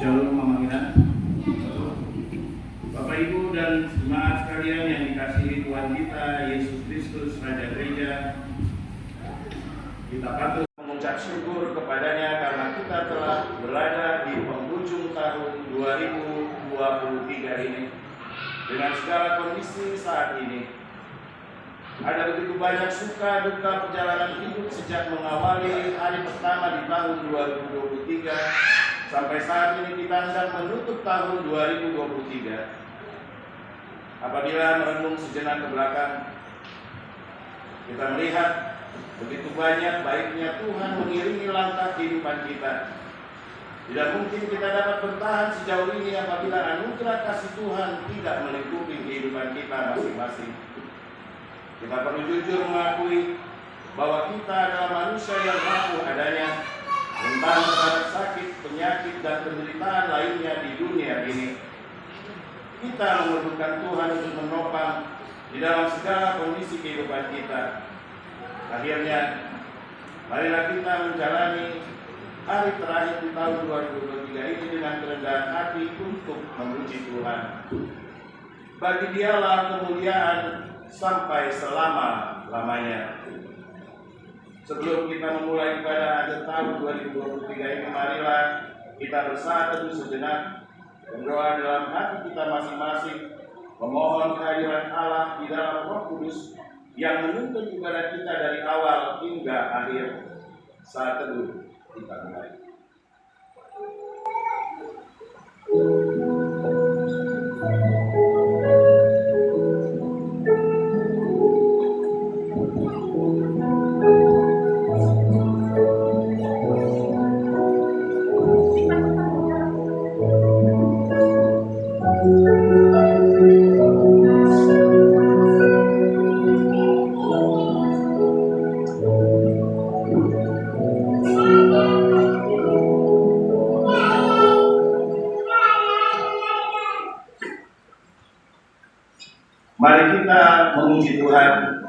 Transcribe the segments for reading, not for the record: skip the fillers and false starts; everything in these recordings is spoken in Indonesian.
Shalom Mama Ina. Bapak Ibu dan jemaat sekalian yang dikasihi Tuhan kita Yesus Kristus Raja Gereja, kita patut mengucap syukur kepadanya karena kita telah berada di penghujung tahun 2023 ini dengan segala kondisi saat ini. Ada begitu banyak suka duka perjalanan hidup sejak mengawali hari pertama di tahun 2023 sampai saat ini kita hendak menutup tahun 2023. Apabila merenung sejenak ke belakang, kita melihat begitu banyak baiknya Tuhan mengiringi langkah kehidupan kita. Tidak mungkin kita dapat bertahan sejauh ini apabila anugerah kasih Tuhan tidak melingkupi kehidupan kita masing-masing. Kita perlu jujur mengakui bahwa kita adalah manusia yang rapuh adanya, rentan terhadap sakit, penyakit, dan penderitaan lainnya di dunia ini. Kita memerlukan Tuhan untuk menopang di dalam segala kondisi kehidupan kita. Akhirnya, marilah kita menjalani hari terakhir di tahun 2023 ini dengan kerendahan hati untuk memuji Tuhan. Bagi Dialah kemuliaan sampai selama-lamanya. Sebelum kita memulai ibadah akhir tahun 2023 ini, marilah kita bersatu sejenak, berdoa dalam hati kita masing-masing, memohon kehadiran Allah di dalam Roh Kudus yang menuntun ibadah kita dari awal hingga akhir. Saat teduh kita mulai. Mari kita memuji Tuhan.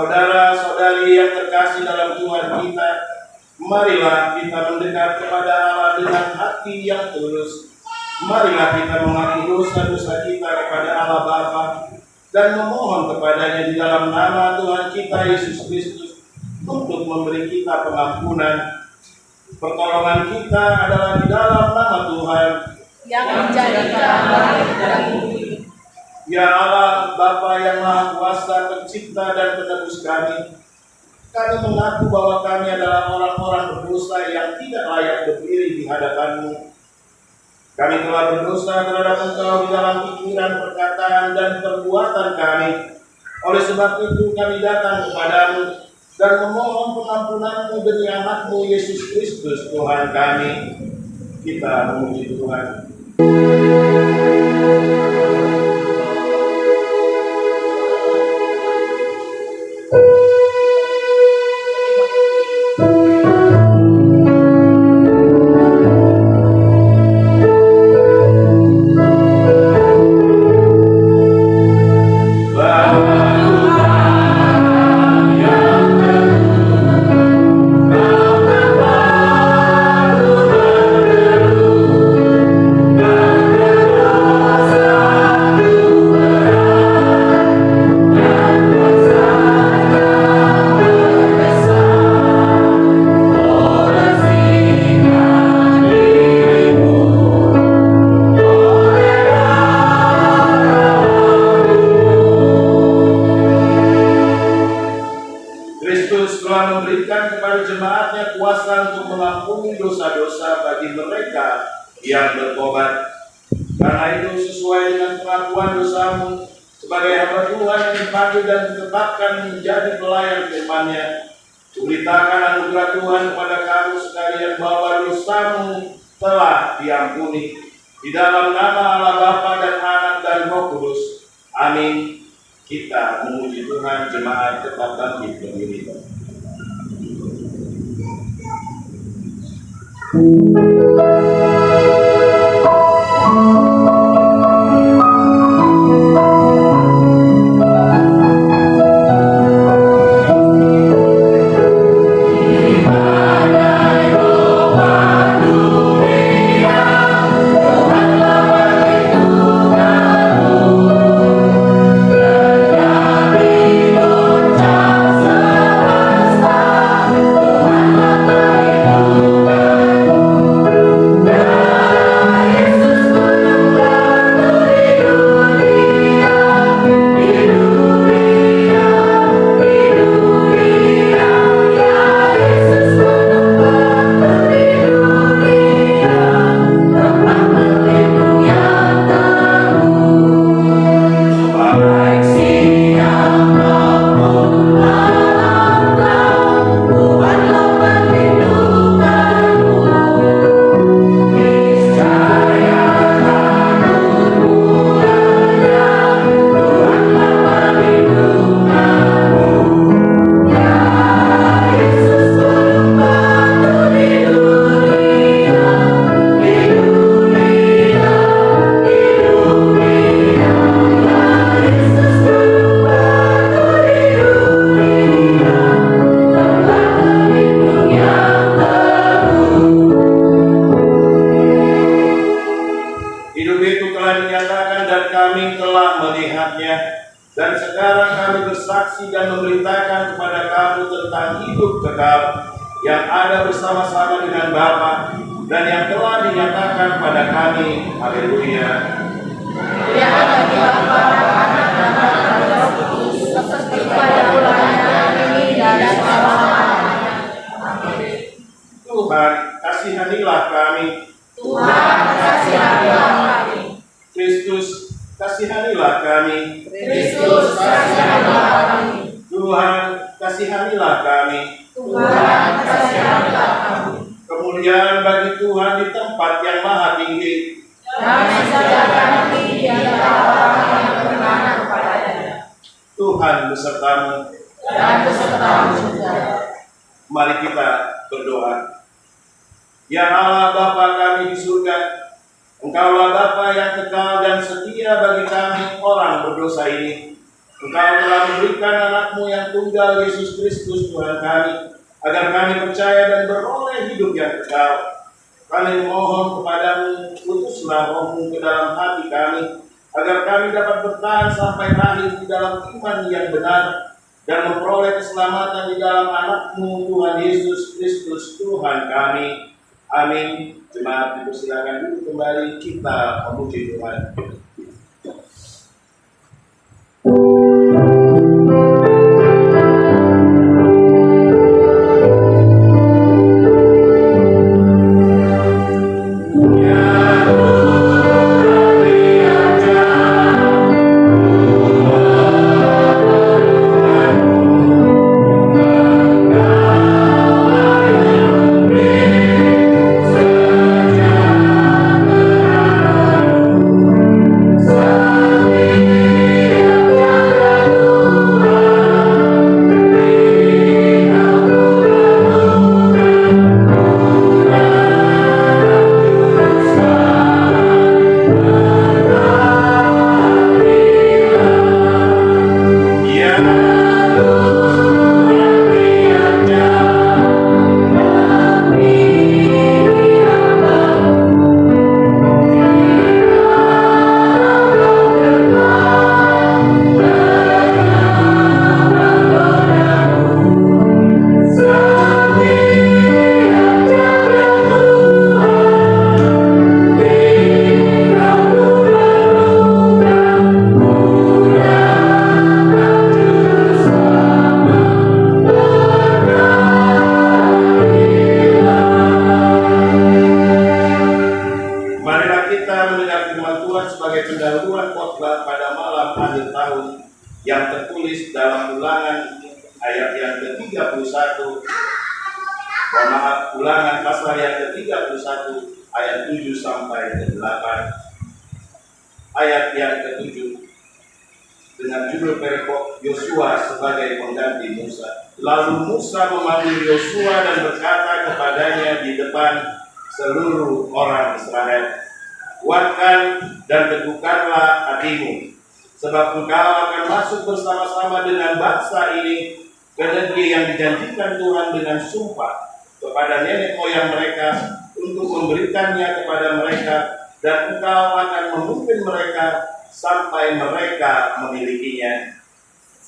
Saudara-saudari yang terkasih dalam Tuhan kita, marilah kita mendekat kepada Allah dengan hati yang tulus. Marilah kita mengakui dosa-dosa kita kepada Allah Bapa dan memohon kepadanya di dalam nama Tuhan kita Yesus Kristus untuk memberi kita pengampunan. Pertolongan kita adalah di dalam nama Tuhan yang menjadikan langit dan bumi. Ya Allah, Bapa yang Maha Kuasa, Pencipta dan Penebus kami mengaku bahwa kami adalah orang-orang berdosa yang tidak layak berdiri di hadapan-Mu. Kami telah berdosa terhadap Engkau di dalam pikiran, perkataan, dan perbuatan kami. Oleh sebab itu kami datang kepadamu dan memohon pengampunan-Mu demi anak-Mu Yesus Kristus Tuhan kami. Kita memuji Tuhan. Yang bertobat. Karena itu sesuai dengan pengakuan dosamu sebagai hamba Tuhan yang dipanggil dan ditetapkan menjadi pelayan firman-Nya, beritakan anugerah Tuhan kepada kamu sekalian bahwa dosamu telah diampuni di dalam nama Allah Bapa dan Anak dan Roh Kudus. Amin. Kita memuji Tuhan. Jemaat tetap bangkit berdiri. Dan sekarang kami bersaksi dan memberitakan kepada kamu tentang hidup kekal yang ada bersama-sama dengan Bapa dan yang telah dinyatakan pada kami. Haleluya. Ya bagi Bapa dan Anak dan Roh Kudus, seperti pada mulanya, kini dan selama-lamanya. Amin. Tuhan, kasihanilah kami. Tuhan, kasihanilah kami. Kristus, kasihanilah kami. Kristus, kasihanilah kami. Tuhan, kasihanilah kami. Tuhan, kasihanilah kami. Kemuliaan bagi Tuhan di tempat yang maha tinggi. Damai sejahtera di antara orang yang beriman kepadanya. Tuhan besertamu. Dan besertamu juga. Mari kita berdoa. Ya Allah Bapa kami di surga, Engkaulah Bapa yang kekal dan setia bagi kami orang berdosa ini. Engkau telah memberikan anakmu yang tunggal Yesus Kristus Tuhan kami, agar kami percaya dan beroleh hidup yang kekal. Kami mohon kepadamu, utuslah Roh-Mu ke dalam hati kami, agar kami dapat bertahan sampai akhir di dalam iman yang benar, dan memperoleh keselamatan di dalam anakmu Tuhan Yesus Kristus Tuhan kami. Amin. Jemaat dipersilakan dulu kembali kita memuji Tuhan. Ulangan pasal yang ke-31 ayat 7 sampai ke-8. Ayat yang ke-7 dengan judul perikop Yosua sebagai pengganti Musa. Lalu Musa memanggil Yosua dan berkata kepadanya di depan seluruh orang Israel, kuatkan dan teguhkanlah hatimu, sebab engkau akan masuk bersama-sama dengan bangsa ini ke negeri yang dijanjikan Tuhan dengan sumpah kepada nenek moyang mereka untuk memberikannya kepada mereka, dan engkau akan memimpin mereka sampai mereka memilikinya.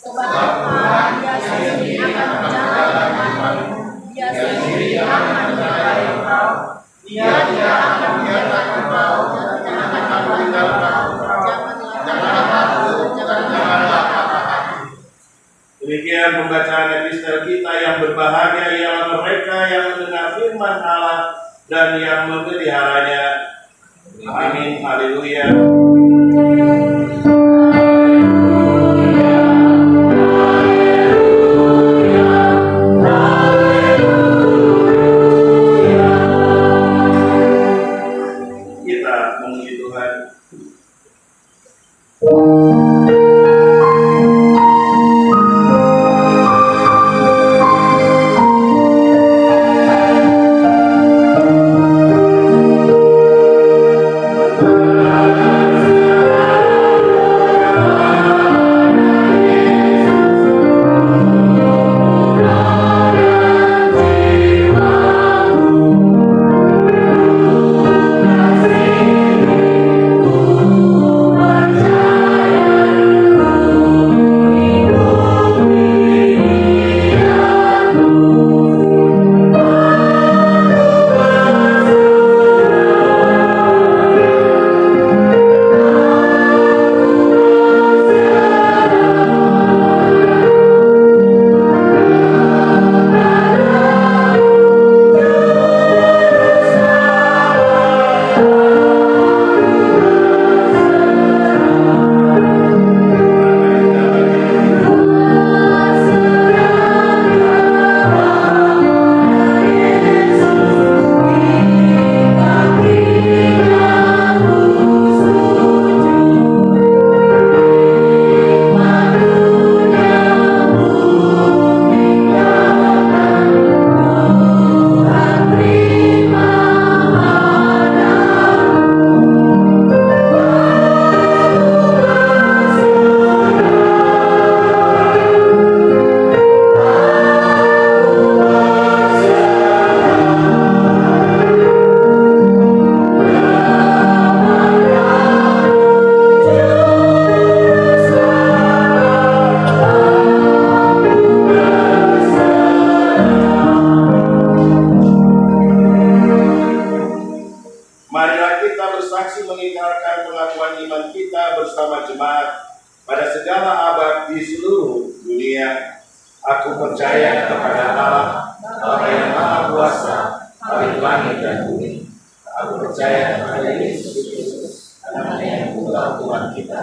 Sebab Tuhan Dia sendiri akan berjalan denganmu, Dia sendiri akan menjaga engkau, Dia tidak akan membiarkan engkau, jangan tinggalkan engkau, janganlah patah. Demikian pembacaan epistel kita. Yang berbahagia ialah mereka yang mendengar firman Allah dan yang memeliharanya. Amin. Haleluya. Kita memuji Tuhan. kasih mengingatkan pengakuan iman kita bersama jemaat pada segala abad di seluruh dunia. Aku percaya kepada Allah, Bapa yang Maha Kuasa, Bapa langit dan bumi. Aku percaya kepada Yesus Kristus, Anak yang tunggal Tuhan kita,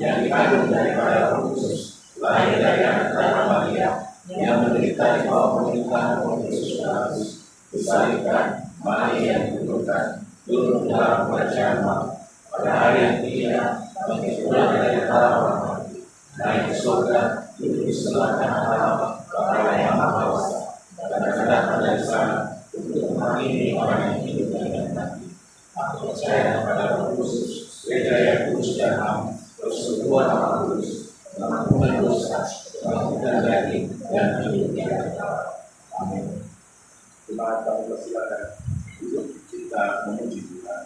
yang dikandung daripada Roh Kudus, lahir dari anak Maria, yang menderita di bawah pemerintahan Pontius Pilatus, disalibkan, mati yang dikuburkan, turun ke dalam kerajaan maut. Pada hari yang ketiga, bangkit pula dari antara orang mati, naik ke surga, duduk di sebelah kanan Allah, Bapa yang Maha Kuasa, dan akan datang dari sana untuk menghakimi orang yang hidup dan yang mati. Aku percaya kepada Roh Kudus, gereja yang kudus dan am, persekutuan Maha Kudus, pengampunan dosa, kebangkitan daging, dan hidup yang kekal. Amin. Jemaat, kami persilakan untuk kita memuji Tuhan.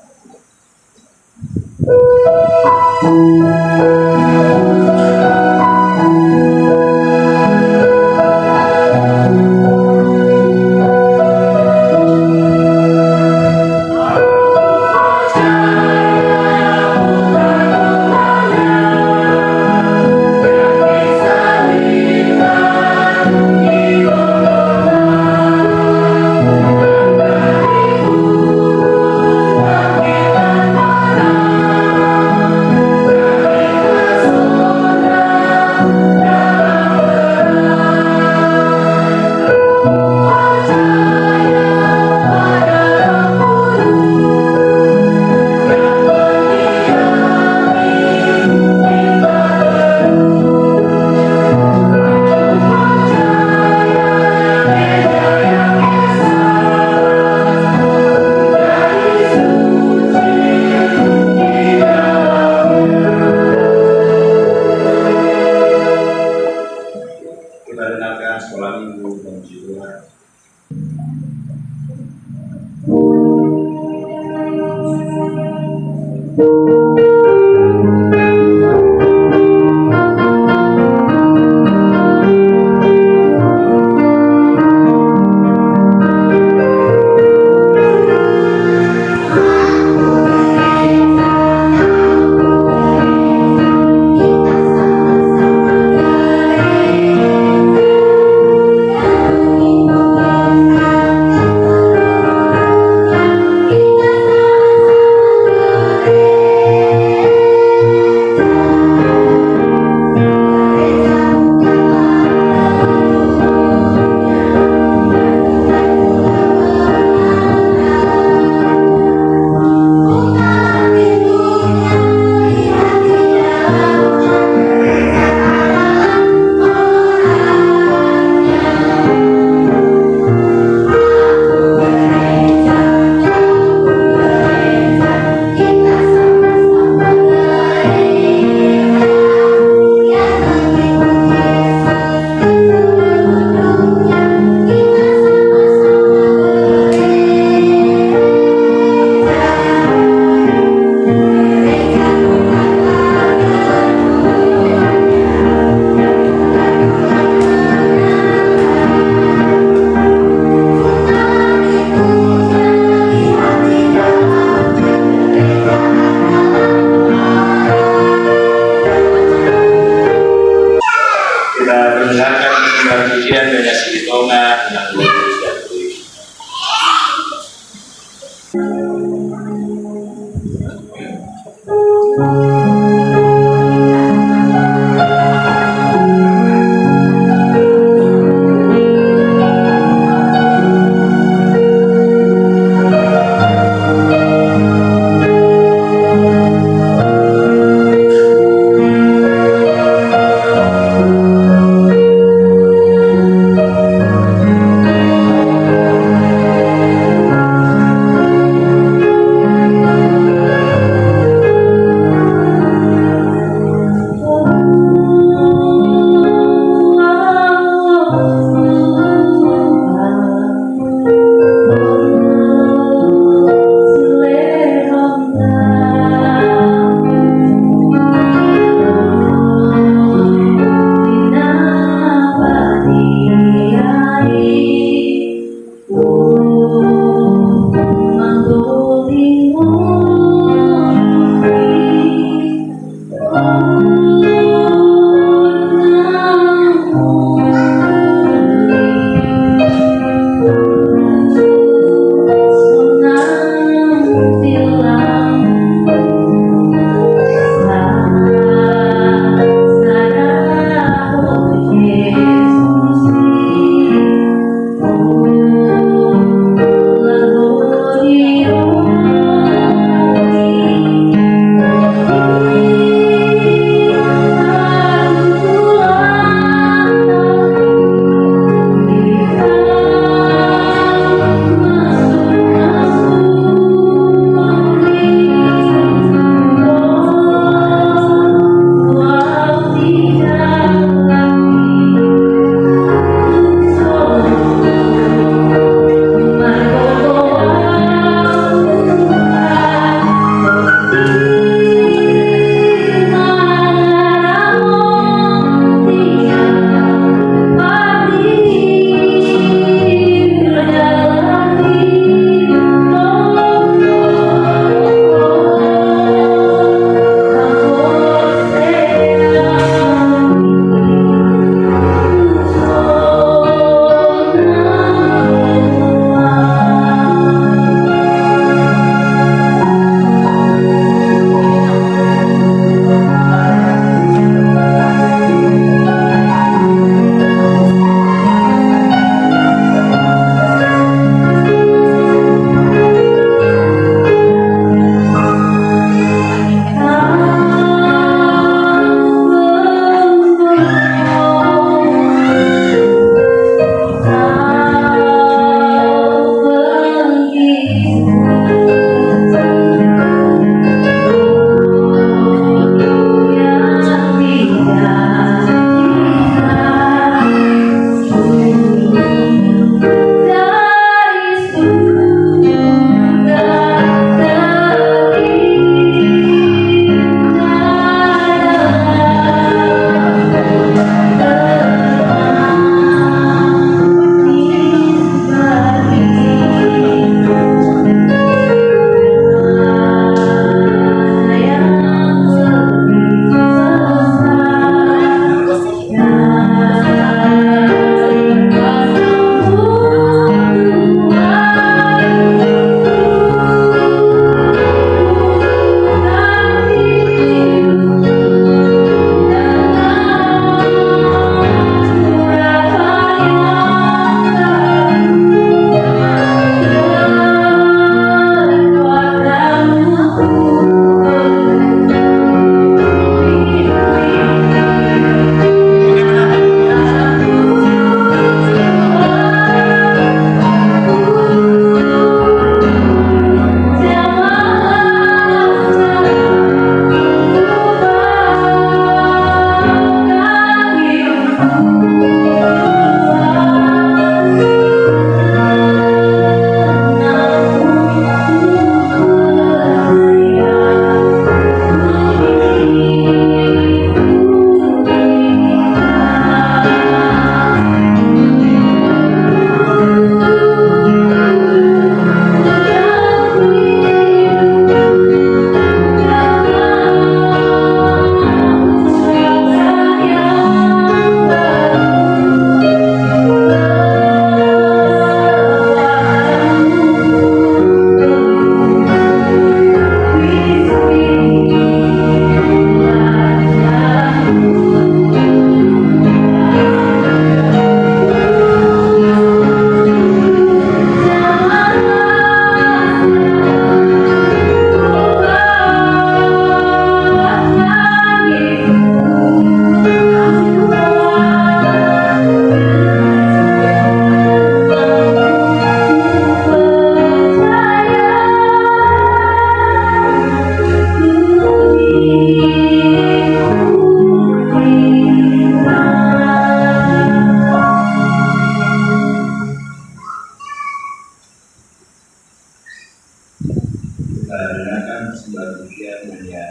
Kita dengarkan sebuah pujian media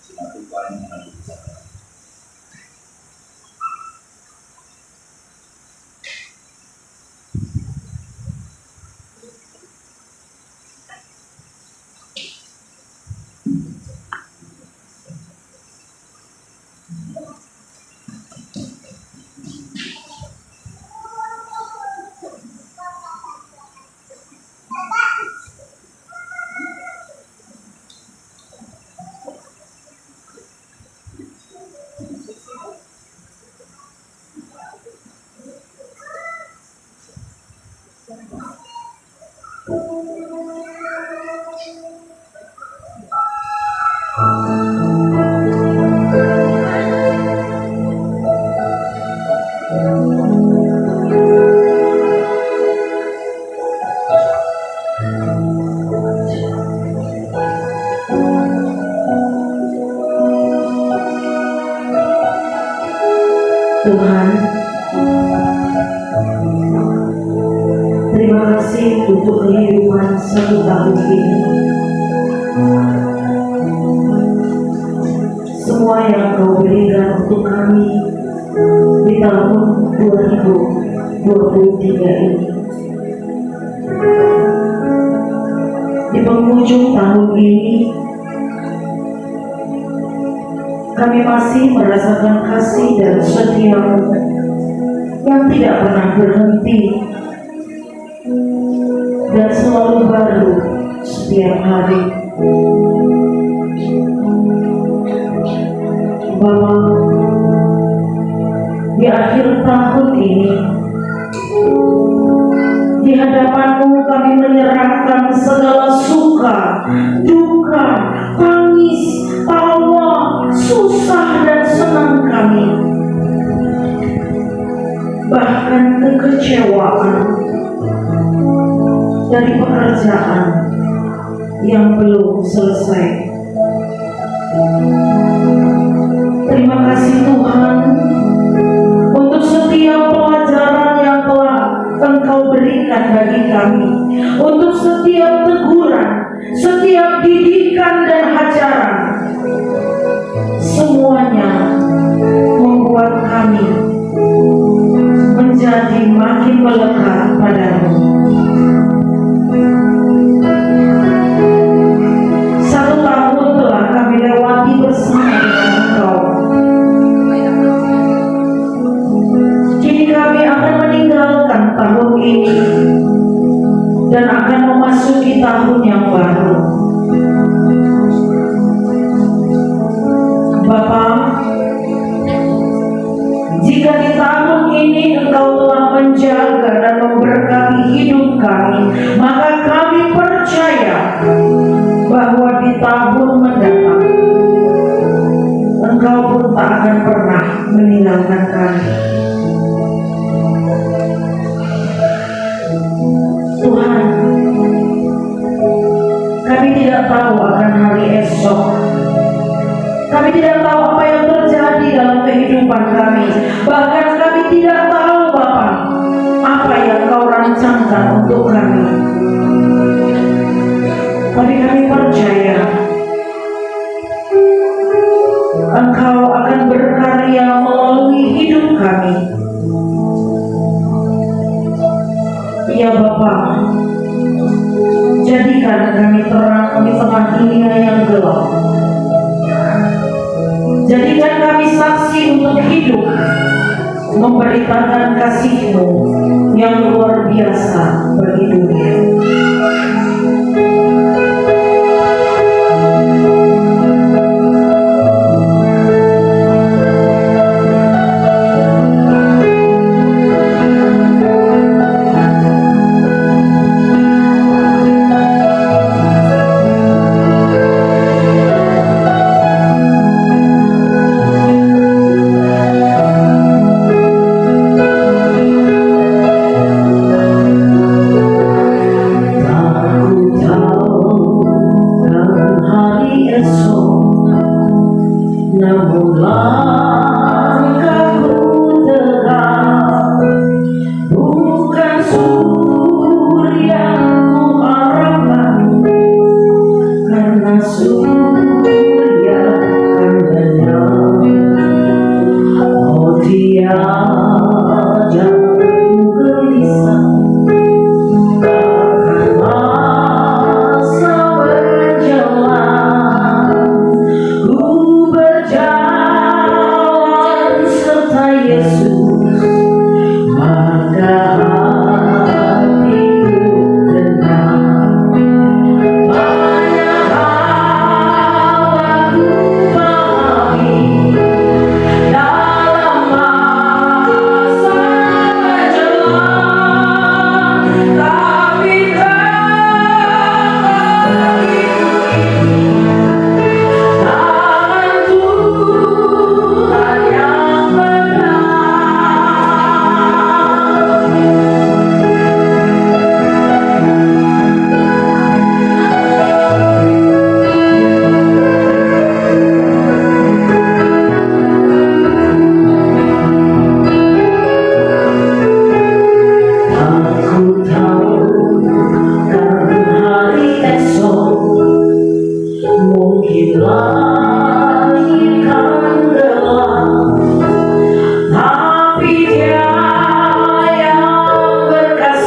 Simak Tuhan dengan bersabar. Tuhan, terima kasih untuk kehidupan 1 tahun ini. Semua yang Kau berikan untuk kami di tahun 2023 ini. Di penghujung tahun ini, kami masih merasakan kasih dan setia-Mu yang tidak pernah berhenti dan selalu baru setiap hari. Bapa, di akhir tahun ini, di hadapan-Mu kami menyerahkan segala suka, duka, tangis, tawa, susah dan senang kami, bahkan kekecewaan dari pekerjaan yang belum selesai. Terima kasih Tuhan untuk setiap pelajaran yang telah Engkau berikan bagi kami, untuk setiap teguran, setiap didikan dan ajaran. Semuanya membuat kami menjadi makin melekat padamu. 1 tahun telah kami lewati bersama dengan Engkau. Kini kami akan meninggalkan tahun ini dan akan memasuki tahun yang baru. Bapa, jika di tahun ini Engkau telah menjaga dan memberkati hidup kami, maka kami percaya bahwa di tahun mendatang Engkau pun tak akan pernah meninggalkan kami. Tuhan, kami tidak tahu akan hari esok. Kami tidak tahu apa yang terjadi dalam kehidupan kami. Bahkan kami tidak tahu Bapa, apa yang Kau rancangkan untuk kami. Tapi kami percaya Engkau akan berkarya melalui hidup kami. Ya Bapa, jadikan kami terang di tengah dunia yang gelap. Jadikan kami saksi untuk hidup, memberitakan kasih-Mu yang luar biasa bagi dunia.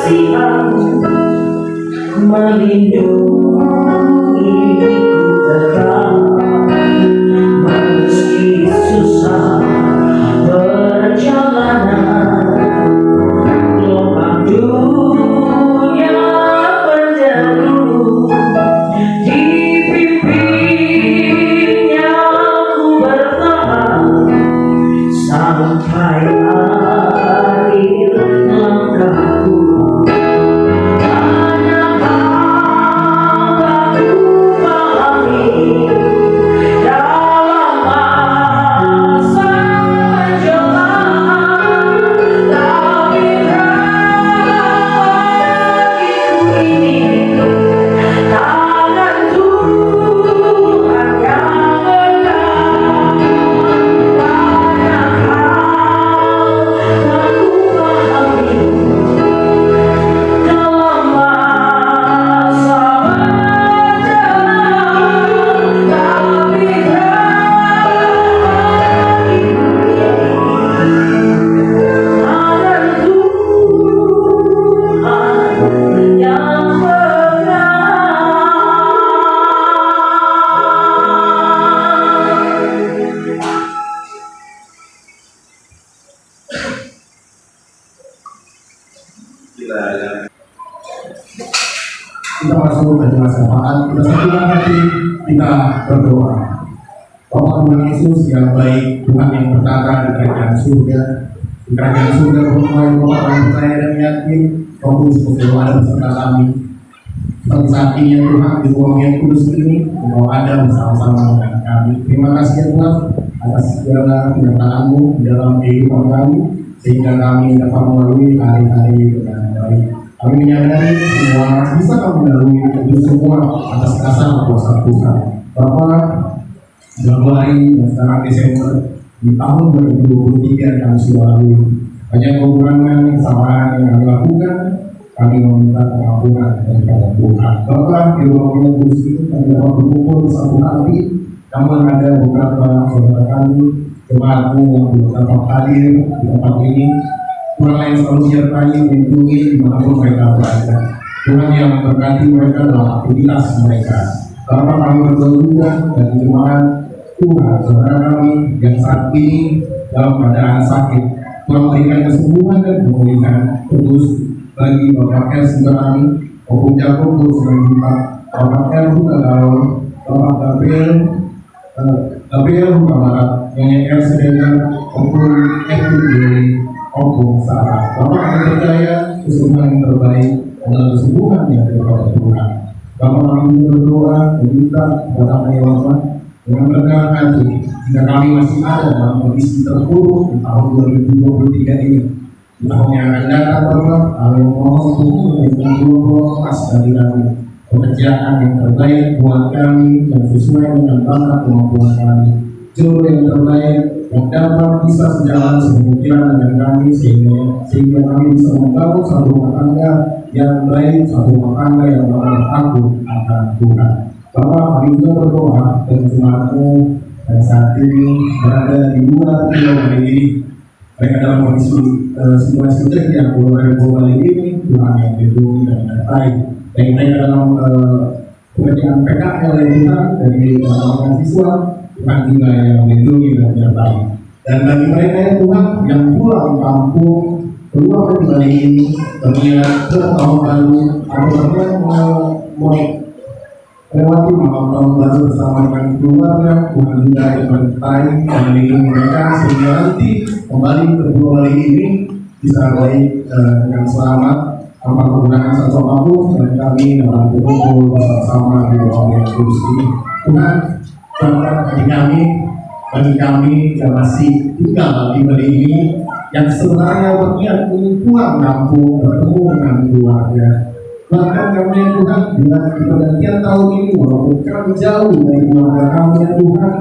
kasihan melindungi tetap meski susah perjalanan gelombang dunia menderu dipimpinnya ku bertahan sampai akhir langkahku. Banyak hal aku pahami dalam masa menjelang, tapi bagiku ini tangan Tuhan yang benar. Banyak hal aku pahami dalam masa menjelang, tapi bagiku tangan Tuhan yang benar. Kita masuk ke dalam sapaan, kita satukan hati, kita berdoa. Bapak Tuhan Yesus yang baik, Tuhan yang berkata di kerajaan surga, berdoa Bapak kami percaya dan yakin Roh Kudus ada beserta kami. Seperti saat ini ya Tuhan, di ruang yang kudus ini, Engkau ada bersama-sama dengan kami. Terima kasih ya Tuhan atas segala penyertaan-Mu di dalam kehidupan kami, sehingga kami dapat melalui hari-hari dengan baik. Kami menyadari semua bisa kami lalui itu semua atas dasar kuasa Tuhan. Bapak, Januari dan sekarang Desember di tahun 2023 kami sudah lalui banyak kekurangan kesalahan yang kami lakukan. Kami meminta pengampunan daripada Tuhan. Bapak, di ruang kudus ini kami dapat berkumpul bersatu hati. Namun ada beberapa saudara kami jemaatmu yang belum dapat hadir di tempat ini. Tuhan yang selalu menyertai, melindungi dimanapun mereka berada. Tuhan yang memberkati mereka dalam aktivitas mereka. Bapak, kami berdoa juga dan jemaat Tuhan, saudara kami yang saat ini dalam keadaan sakit. Tuhan berikan kesembuhan dan pemulihan kudus bagi Bapak El kami, maupun Jakob terus meminta Bapak El Gaul, Bapak Gabriel Barat, Nyonya El Sedena, maupun maupun Sarah. Bapak kami percaya kesembuhan yang terbaik adalah kesembuhan yang daripada Tuhan. Bapak kami berdoa meminta kepada kami Bapak dengan rendah hati jika kami masih ada dalam kondisi terpuruk di tahun 2023 ini. Di tahun yang akan datang Bapak, kami mohon Tuhan dengan dua pas dari kami pekerjaan yang terbaik buat kami yang sesuai dengan bakat kemampuan kami, jodoh yang terbaik yang dapat bisa sejalan sepemikiran dengan kami sehingga kami bisa membangun satu rumah tangga yang baik, satu rumah tangga yang takut akan Tuhan. Bapak, kami juga berdoa dan jemaatmu dan saat ini berada di luar pulau Bali ini. Mereka dalam kondisi situasi yang pulau Bali ini, Tuhan yang lindungi dan menyertai. Dan mereka dalam pekerjaan PKL yang Tuhan dari mahasiswa, Tuhan juga yang melindungi dan menyertai. Dan bagi mereka ya Tuhan yang pulang kampung keluar dari Bali ini, ternyata ke tahun baru atau ternyata mau lewati malam tahun baru bersama dengan keluarga, Tuhan juga yang menyertai dan melindungi mereka sehingga nanti kembali ke Pulau Bali ini bisa baik dengan selamat tanpa kekurangan satu apapun, dan kami dalam berkumpul bersama di ruang yang kudus ini. Tuhan, bagi kami yang masih tinggal di Bali ini, yang sebenarnya berniat ingin pulang kampung bertemu dengan keluarga. Bahkan kami ya Tuhan, dengan pergantian tahun ini, walaupun kami jauh dari keluarga kami ya Tuhan,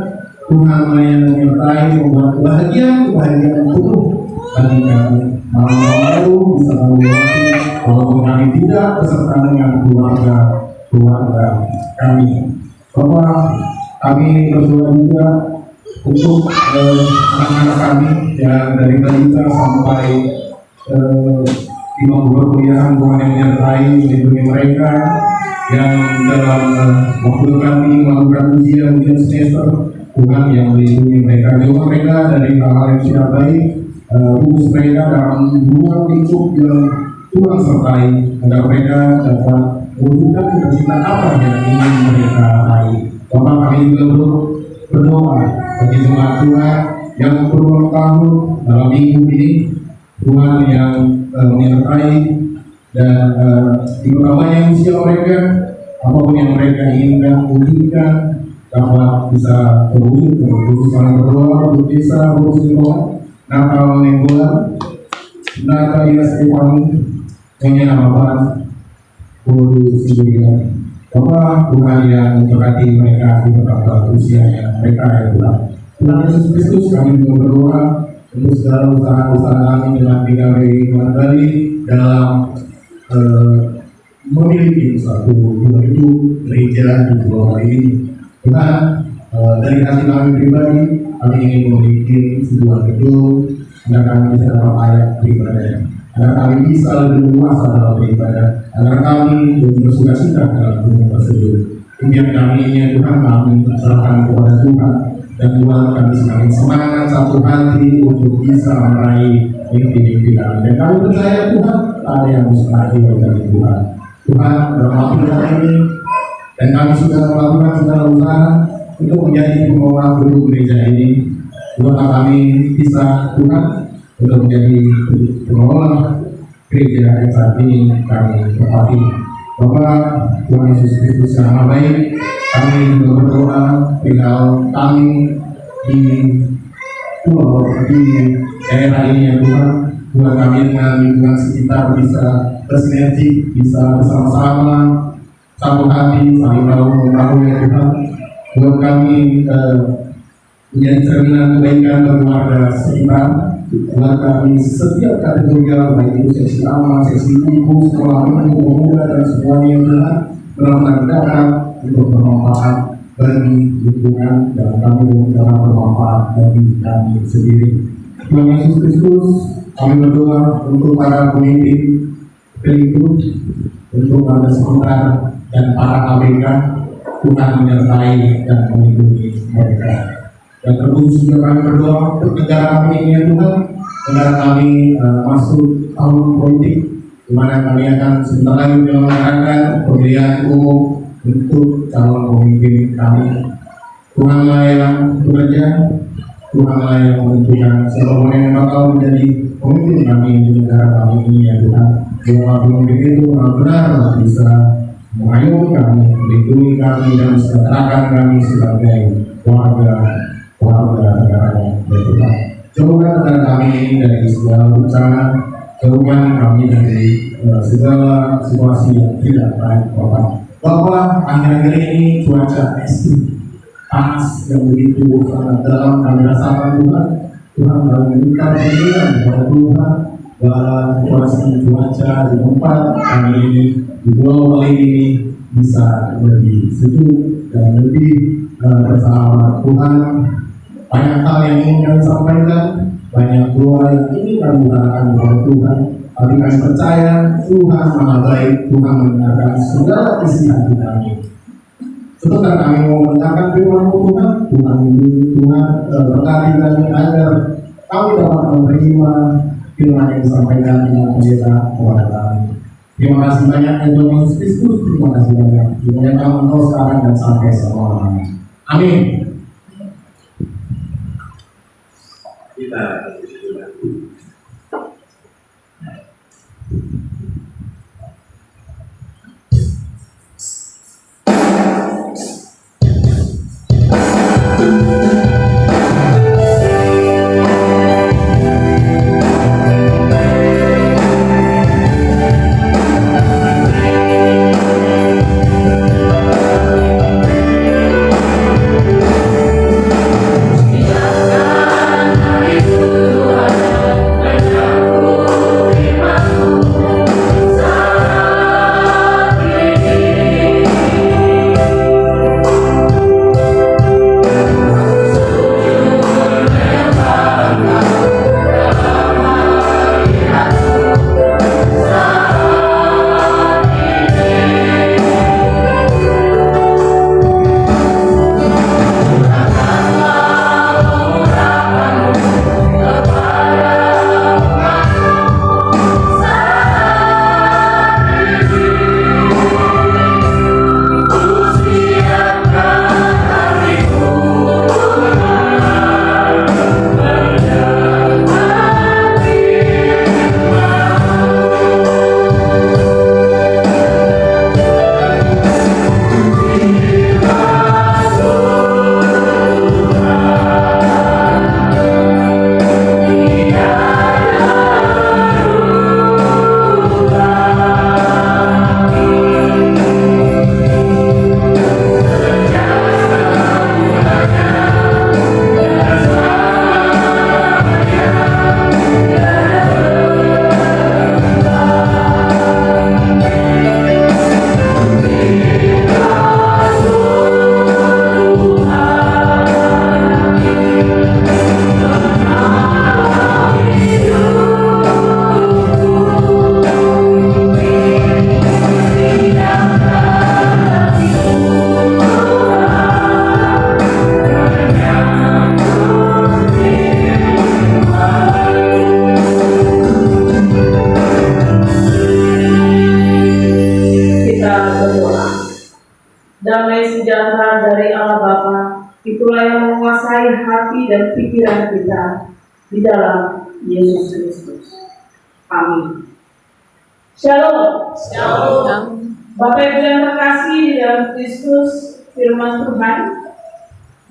Tuhan yang menyertai membuat kebahagiaan penuh bagi kami. Malam baru bisa melewati, walaupun kami tidak beserta dengan keluarga kami. Bapak, kami berdoa juga untuk anak-anak kami yang dari balita sampai di bangku perkuliahan, Tuhan yang menyertai melindungi mereka yang dalam waktu dekat ini melakukan ujian semester. Tuhan yang melindungi mereka, jauh mereka dari hal-hal yang tidak baik, fokus mereka dalam ruang lingkup yang Tuhan sertai, agar mereka dapat mewujudkan cita-cita apa yang ingin mereka raih. Bapak, kami juga berdoa bagi jemaat Tuhan yang berulang tahun dalam minggu ini, Tuhan yang menyertai dan diperbanyak usia mereka, apapun yang mereka inginkan wujudkan dapat bisa terwujud. Khusus kami berdoa untuk desa Rusino, Natal Nenggolan, Natalia Stefani, Menyelamatkan Guru Siburian. Bapak, Tuhan yang memberkati mereka di beberapa usia yang mereka yang Tuhan. Tuhan Yesus Kristus, kami juga berdoa untuk segala usaha-usaha kami dengan PKBI Mandali dalam memiliki suatu hidup gereja di bawah ini. Tuhan, dari hati kami pribadi, kami ingin memiliki sebuah gedung agar kami bisa dapat layak beribadah, agar kami bisa lebih luasa dalam beribadah, agar kami lebih bersuka-cita dalam dunia tersebut. Impian kami ini ya Tuhan, kami serahkan kepada Tuhan, dan Tuhan kami semakin semangat satu hati untuk bisa meraih mimpi-mimpi kami. Dan kami percaya Tuhan, ada yang mustahil dari Tuhan. Tuhan, dalam waktu dekat ini, dan kami sudah melakukan segala usaha untuk menjadi pengelola gedung gereja ini. Tuhan, kami bisa Tuhan untuk menjadi pengelola gereja yang saat ini kami tempati. Bapak, Tuhan Yesus Kristus yang Maha Baik, kami juga berdoa perihal kami di pulau di daerah ini ya Tuhan. Tuhan, kami dengan lingkungan sekitar bisa bersinergi, bisa bersama-sama satu hati, saling tahu ya Tuhan. Buat kami menjadi cerminan kebaikan bagi warga sekitar. Buat kami setiap kategori, baik itu seksi aman, seksi ibu, sekolah menengah, pemuda dan semuanya yang benar-benar dapat untuk bermanfaat bagi lingkungan, dan kami dapat bermanfaat bagi kami sendiri. Tuhan Yesus Kristus, kami berdoa untuk para pemimpin berikut, untuk warga sekitar dan para ABK. Tuhan menyertai dan melindungi mereka. Dan terus juga kami berdoa untuk negara kami ini ya Tuhan, negara kami masuk tahun politik, di mana kami akan sebentar lagi menyelenggarakan pemilihan umum untuk calon pemimpin kami. Tuhanlah yang bekerja, Tuhanlah yang menentukan siapa yang bakal menjadi pemimpin kami di negara kami ini ya Tuhan. Biarlah pemimpin itu benar-benar bisa mengayomi kami, melindungi kami, dan mensejahterakan kami sebagai warga negara ya Tuhan. Jauhkan negara kami ini dari segala bencana, jauhkan kami dari segala situasi yang tidak baik Bapak. Akhir-akhir ini cuaca ekstrim, panas yang begitu sangat dalam kami rasakan Tuhan. Tuhan kami minta perlindungan kepada Tuhan bahwa situasi cuaca di tempat kami ini di Pulau Bali ini bisa lebih sejuk dan lebih bersama Tuhan. Banyak hal yang ingin kami sampaikan, banyak doa yang ingin kami utarakan kepada Tuhan. Tapi kami percaya Tuhan Maha Baik, Tuhan mendengarkan segala isi hati kami. Sebentar kami mau mendengarkan firman Tuhan, Tuhan berkati kami agar kami dapat menerima firman yang disampaikan dengan pendeta kepada kami. Terima kasih banyak ya Tuhan Yesus Kristus, terima kasih banyak. Dimuliakan kami engkau sekarang dan sampai selama-lamanya. Amin. Kita bersyukur. sejahtera dari Allah Bapa, itulah yang menguasai hati dan pikiran kita di dalam Yesus Kristus. Amin. Shalom. Bapak Ibu yang terkasih di dalam Kristus, firman Tuhan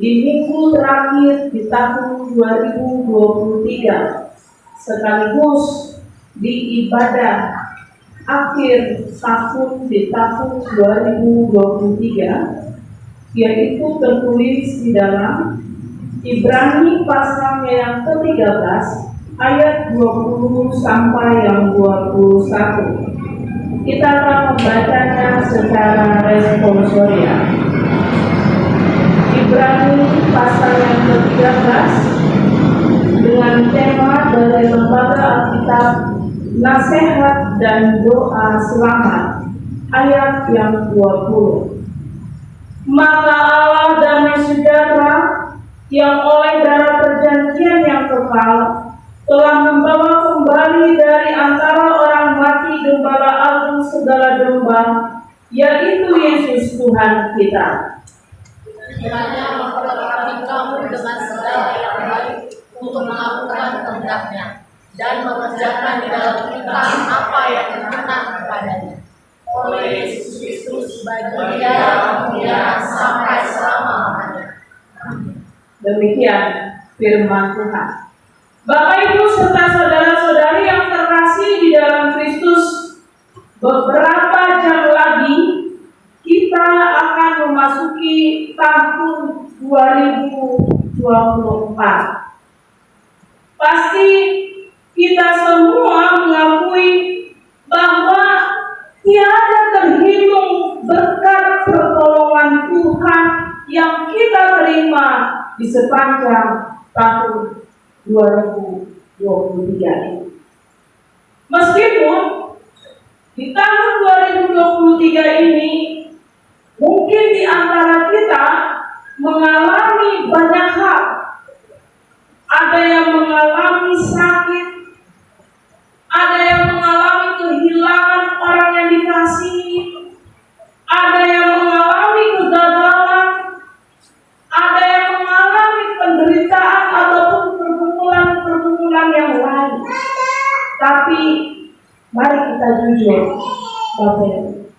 di minggu terakhir di tahun 2023 sekaligus di ibadah akhir tahun di tahun 2023, yaitu tertulis di dalam Ibrani pasalnya yang ke-13 ayat 20 sampai yang 21. Kita akan membacanya secara responsorial. Ibrani pasal yang ke-13 dengan tema dari Lembaga Alkitab Nasihat dan Doa Selamat ayat yang 20. Maka Allah damai sejahtera yang oleh darah perjanjian yang kekal telah membawa kembali dari antara orang mati Gembala agung segala domba, yaitu Yesus Tuhan kita. Kiranya memperlengkapi kamu dengan segala yang baik untuk melakukan kehendaknya dan mengerjakan di dalam kita apa yang benar kepadanya. Oleh Yesus Kristus bagi Dia kemuliaan sampai selama-lamanya. Demikian firman Tuhan. Bapak Ibu serta saudara-saudari yang terkasih di dalam Kristus, beberapa jam lagi kita akan memasuki tahun 2024. Pasti kita semua mengakui bahwa tiada terhitung berkat pertolongan Tuhan yang kita terima di sepanjang tahun 2023 ini. Meskipun di tahun 2023 ini mungkin di antara kita mengalami banyak hal. Ada yang mengalami sakit, ada yang mengalami kehilangan orang yang dikasihi, ada yang mengalami kegagalan, ada yang mengalami penderitaan ataupun pergumulan yang lain. Tapi mari kita jujur, Bapak Ibu,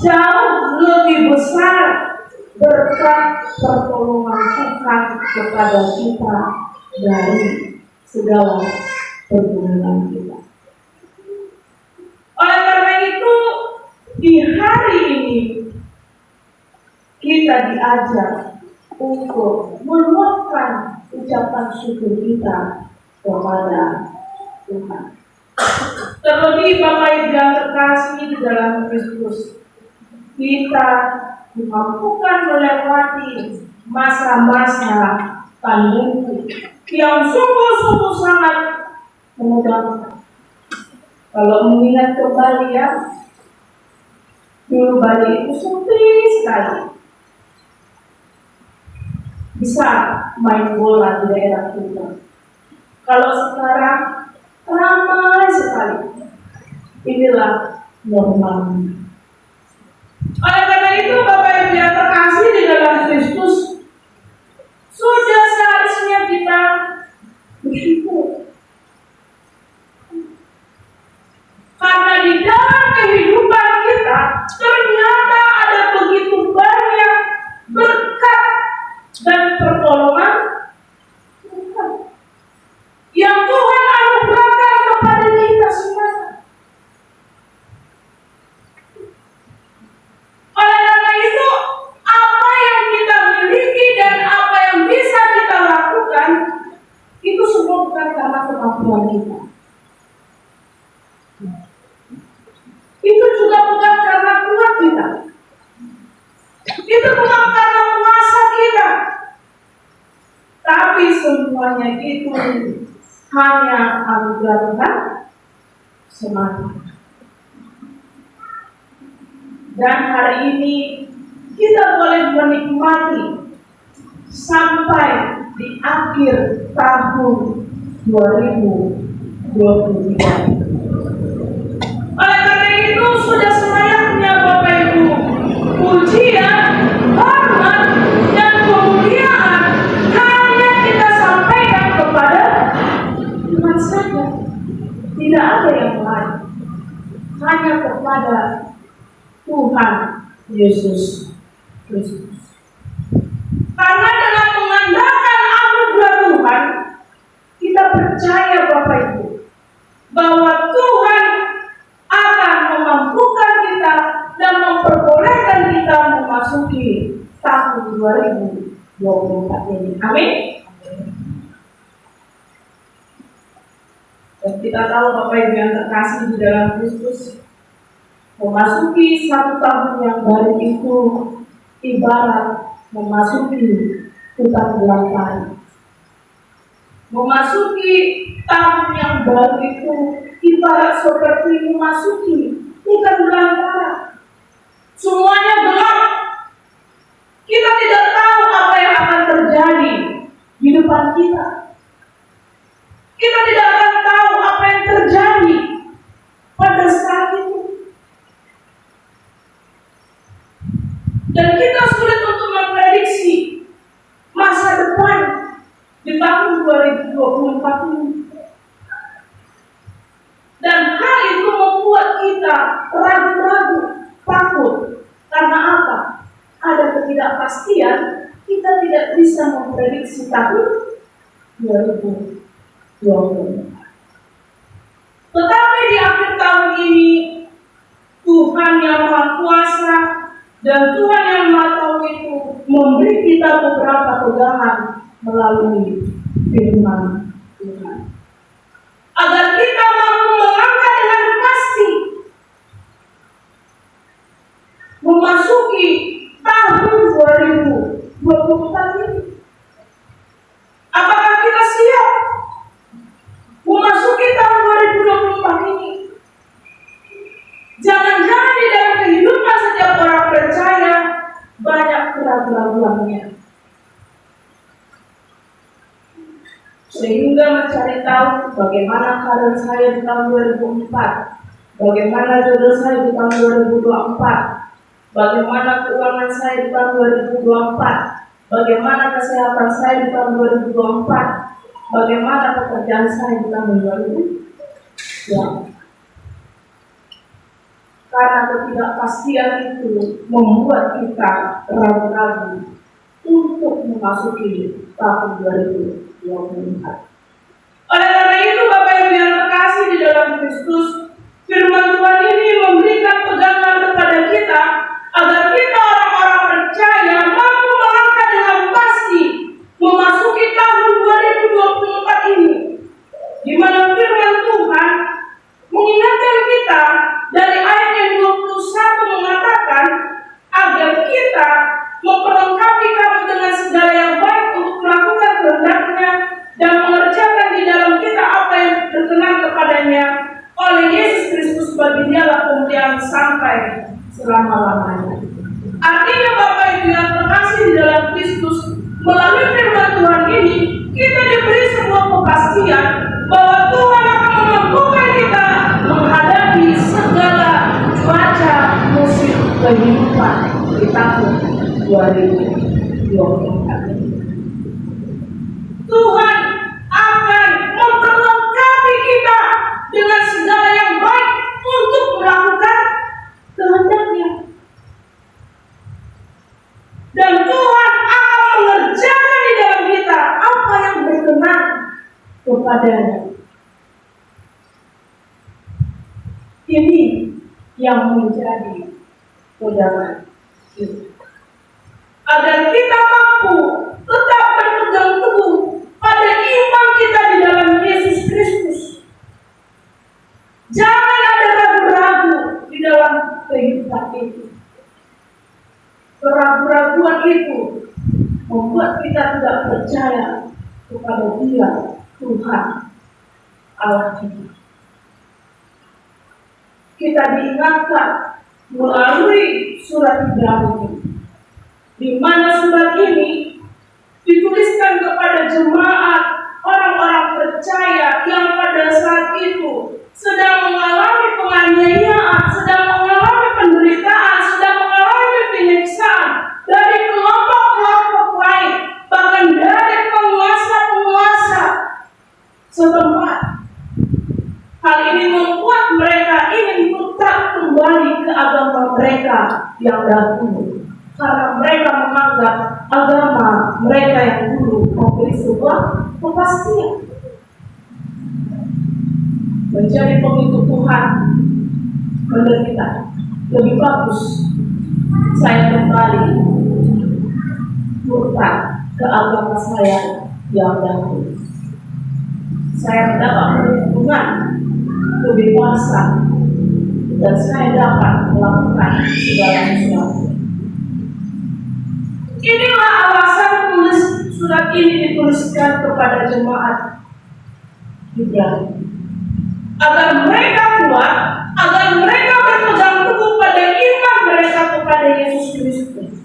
jauh lebih besar berkat pertolongan Tuhan kepada kita dari segala pergumulan kita. Oleh karena itu, di hari ini kita diajar untuk meluapkan ucapan syukur kita kepada Tuhan. Terlebih Bapak Ibu yang terkasih di dalam Kristus, kita dimampukan melewati masa-masa pandemi yang sungguh-sungguh sangat menegangkan. Kalau mengingat kembali ya, dulu Bali itu sempit sekali. Bisa main bola di daerah kita. Kalau sekarang ramai sekali. Inilah normalnya. Oleh karena itu Bapak Ibu yang terkasih di dalam Kristus, sudah seharusnya kita bersyukur. Karena di dalam kehidupan kita ternyata ada begitu banyak berkat dan pertolongan Tuhan yang Tuhan anugerahkan kepada kita semua. Oleh karena itu, apa yang kita miliki dan apa yang bisa kita lakukan itu semua bukan karena kemampuan kita. Itu juga bukan karena kuat kita. Itu bukan karena kuasa kita. Tapi semuanya itu hanya anugerah Tuhan semata. Dan hari ini kita boleh menikmati sampai di akhir tahun 2023. Oleh karena itu sudah selayaknya Bapak Ibu pujian Tuhan Yesus Kristus. Karena dengan mengandalkan anugerah Tuhan, kita percaya Bapak Ibu bahwa Tuhan akan memampukan kita dan memperbolehkan kita memasuki tahun 2024 ini. Amin. Dan kita tahu Bapak Ibu yang terkasih di dalam Kristus, memasuki satu tahun yang baru itu ibarat memasuki hutan belantara. Memasuki tahun yang baru itu ibarat seperti memasuki hutan belantara. Semuanya gelap. Kita tidak tahu apa yang akan terjadi di depan kita. Kita tidak akan tahu apa yang terjadi pada saat itu. Dan kita sulit untuk memprediksi masa depan di tahun 2024 ini. Dan hal itu membuat kita ragu-ragu, takut. Karena apa? Ada ketidakpastian, kita tidak bisa memprediksi tahun 2024. Tetapi di akhir tahun ini, Tuhan yang Maha Kuasa dan Tuhan yang Maha Tahu itu memberi kita beberapa pegangan melalui firman Tuhan, agar kita mampu melangkah dengan pasti memasuki tahun 2024 ini. Apakah kita siap memasuki tahun 2024 ini? Jangan-jangan di dalam kehidupan setiap orang percaya banyak keraguan-keraguannya, sehingga mencari tahu bagaimana keadaan saya di tahun 2004, bagaimana jodoh saya di tahun 2024, bagaimana keuangan saya di tahun 2024, bagaimana kesehatan saya di tahun 2024, bagaimana pekerjaan saya di tahun 2024. Karena ketidakpastian itu membuat kita ragu-ragu untuk memasuki tahun 2024. Oleh karena itu, Bapak Ibu yang terkasih di dalam Kristus, firman Tuhan ini memberikan pegangan kepada kita agar kita orang-orang percaya mampu melangkah dengan pasti memasuki tahun 2024 ini, di mana firman Tuhan mengingatkan kita dari ayat yang 21 mengatakan agar kita memperlengkapi kamu dengan segala yang baik untuk melakukan kehendaknya dan mengerjakan di dalam kita apa yang berkenan kepadanya oleh Yesus Kristus, bagi Dialah kemuliaan sampai selama-lamanya. Artinya Bapak Ibu yang terkasih di dalam Kristus, melalui firman Tuhan ini kita diberi sebuah kepastian bahwa Tuhan akan memampukan kita menghadapi segala cuaca musim kehidupan di tahun 2024 ini. Tuhan akan memperlengkapi kita dengan segala yang baik untuk melakukan kehendaknya. Dan Tuhan akan mengerjakan di dalam kita apa yang berkenan kepadanya. Ini yang menjadi pegangan kita, agar kita mampu tetap berpegang teguh pada iman kita di dalam Yesus Kristus. Jangan ada ragu-ragu di dalam kehidupan itu. Keraguan-raguan itu membuat kita tidak percaya kepada Dia, Tuhan Allah kita. Kita diingatkan melalui surat Ibrani, di mana surat ini dituliskan kepada jemaat orang-orang percaya yang pada saat itu sedang mengalami penganiayaan, sedang mengalami penderitaan, sedang mengalami penyiksaan dari kelompok-kelompok lain, bahkan dari penguasa-penguasa setempat. Hal ini membuat mereka ingin tetap kembali ke agama mereka mereka yang dahulu, karena mereka menganggap agama mereka yang dulu memberi sebuah kepastian. Menjadi pengikut Tuhan menderita, lebih bagus saya kembali murtad ke agama saya yang dahulu. Saya mendapat perlindungan, kebebasan, dan saya dapat melakukan segala sesuatu. Inilah alasan tulis surat ini dituliskan kepada jemaat Ibrani, agar mereka kuat, agar mereka berpegang teguh pada iman mereka kepada Yesus Kristus.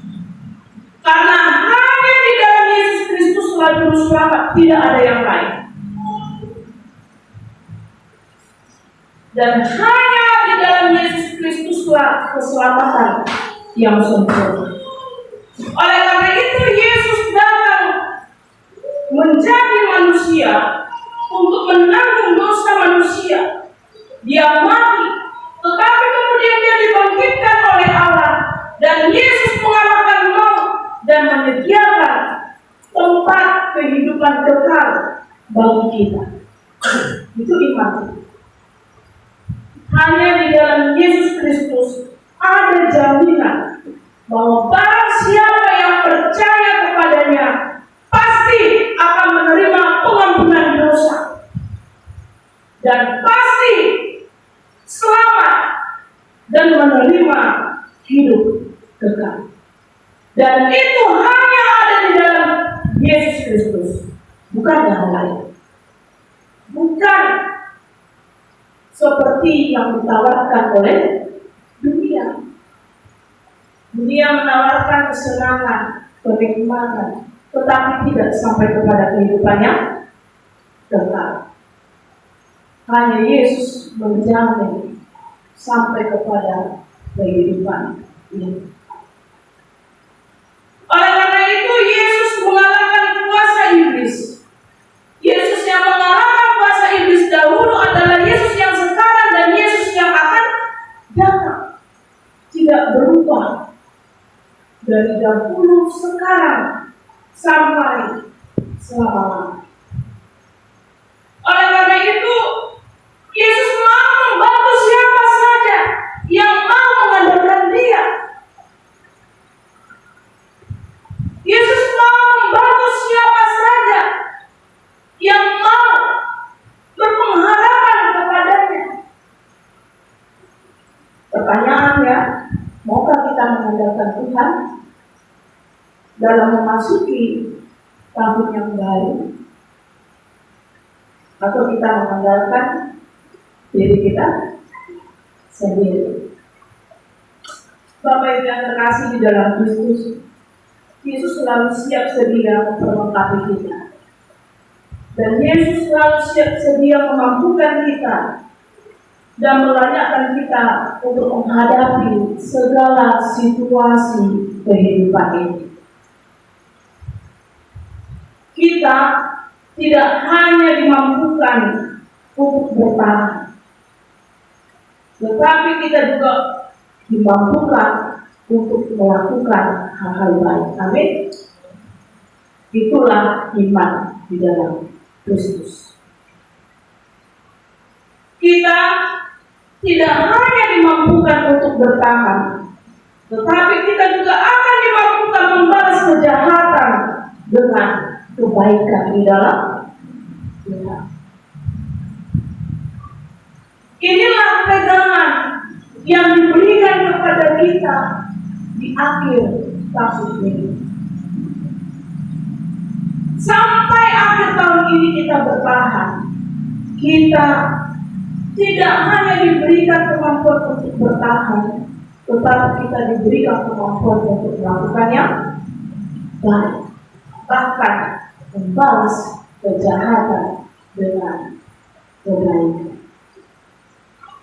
Karena hanya di dalam Yesus Kristus lah juru selamat, tidak ada yang lain. Dan hanya di dalam Yesus Kristuslah keselamatan yang sempurna. Oleh karena itu Yesus datang menjadi manusia untuk menanggung dosa manusia. Dia mati, tetapi kemudian dia dibangkitkan oleh Allah, dan Yesus mengalahkan maut dan menyediakan tempat kehidupan kekal bagi kita. Itu iman. Hanya di dalam Yesus Kristus ada jaminan bahwa barang siapa yang percaya kepadanya pasti akan menerima pengampunan dosa dan pasti selamat dan menerima hidup kekal. Dan itu hanya ada di dalam Yesus Kristus, bukan yang lain. Bukan seperti yang ditawarkan oleh dunia. Dunia menawarkan kesenangan, kenikmatan, tetapi tidak sampai kepada kehidupan yang kekal. Hanya Yesus menjamin sampai kepada kehidupan ini. Oleh karena itu Yesus mengalahkan kuasa iblis. Yesus yang mengalahkan kuasa iblis dahulu adalah Yesus yang sekarang dan Yesus yang akan datang. Tidak berubah dari dahulu, sekarang, sampai selama-lamanya. Oleh karena itu Yesus mau membantu siapa saja yang mau mengandalkan Dia. Yesus mau membantu siapa saja yang mau berpengharapan kepadanya. Pertanyaannya, maukah kita mengandalkan Tuhan dalam memasuki tahun yang baru, atau kita mengandalkan diri kita sendiri? Bapak Ibu yang terkasih di dalam Kristus, Yesus selalu siap sedia memperlengkapi kita. Dan Yesus selalu siap sedia memampukan kita dan melayakkan kita untuk menghadapi segala situasi kehidupan ini. Kita tidak hanya dimampukan untuk bertahan, tetapi kita juga dimampukan untuk melakukan hal-hal baik. Amin. Itulah iman di dalam Kristus. Kita tidak hanya dimampukan untuk bertahan, tetapi kita juga akan dimampukan membalas kejahatan dengan kebaikan di dalam Tuhan. Inilah pegangan yang diberikan kepada kita di akhir tahun ini. Sampai akhir tahun ini kita bertahan. Kita tidak hanya diberikan kemampuan untuk bertahan, tetapi kita diberikan kemampuan untuk melakukan yang baik, bahkan membalas kejahatan dengan kebaikan.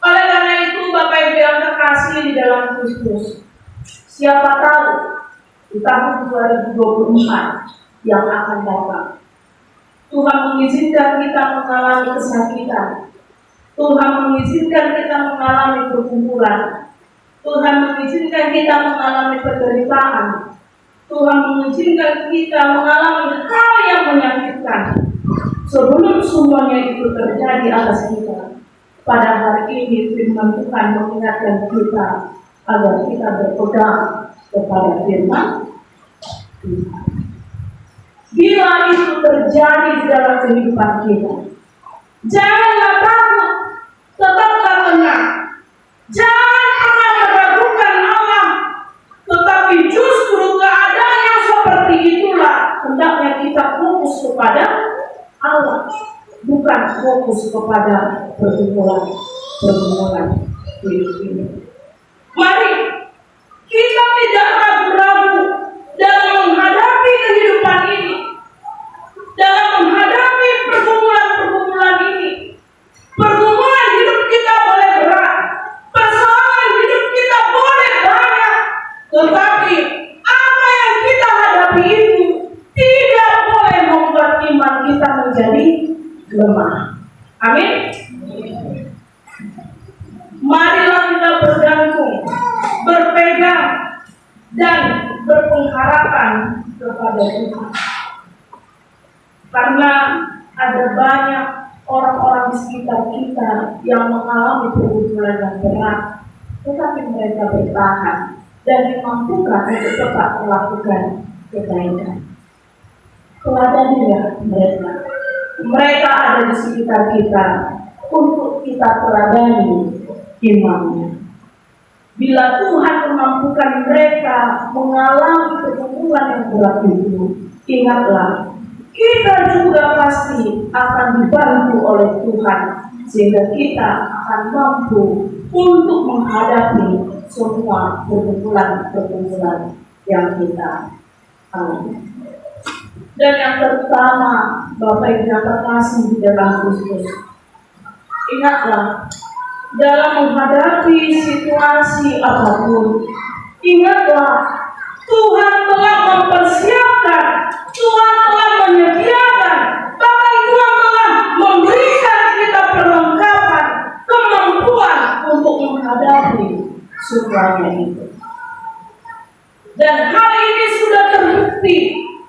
Oleh karena itu, Bapak Ibu yang terkasih di dalam Kristus, siapa tahu di tahun 2024 yang akan datang, Tuhan mengizinkan kita mengalami kesakitan, Tuhan mengizinkan kita mengalami perkumpulan, Tuhan mengizinkan kita mengalami penderitaan. Tuhan mengizinkan kita mengalami hal yang menyakitkan. Sebelum semuanya itu terjadi atas kita, pada hari ini firman Tuhan mengingatkan kita agar kita berpegang kepada firman Tuhan. Bila itu terjadi di dalam kehidupan kita, janganlah takut, tetaplah tenang. Jangan pernah meragukan Allah, tetapi justru keadaan yang seperti itulah hendaknya kita fokus kepada Allah, bukan fokus kepada pergumulan hidup ini. Mari kita tidak ragu-ragu dalam menghadapi kehidupan ini, dalam menghadapi pergumulan ini. Pergumulan hidup kita boleh berat, persoalan hidup kita boleh banyak, tetapi apa yang kita hadapi itu tidak boleh membuat iman kita menjadi lemah. Amin. Marilah kita bergantung, berpegang, dan berpengharapan kepada Tuhan. Karena ada banyak orang-orang di sekitar kita yang mengalami pergumulan yang berat, tetapi mereka bertahan dan dimampukan untuk tetap melakukan kebaikan. Teladanilah mereka. Mereka ada di sekitar kita untuk kita teladani imannya. Bila Tuhan memampukan mereka mengalami pergumulan yang berat itu, ingatlah, kita juga pasti akan dibantu oleh Tuhan, sehingga kita akan mampu untuk menghadapi semua pergumulan yang kita alami. Dan yang pertama, Bapak Ibu yang terkasih di dalam Kristus, ingatlah, dalam menghadapi situasi apapun, ingatlah, Tuhan telah mempersiapkan, Tuhan telah menyediakan, bahkan Tuhan telah memberikan kita perlengkapan, kemampuan untuk menghadapi semuanya itu. Dan hal ini sudah terbukti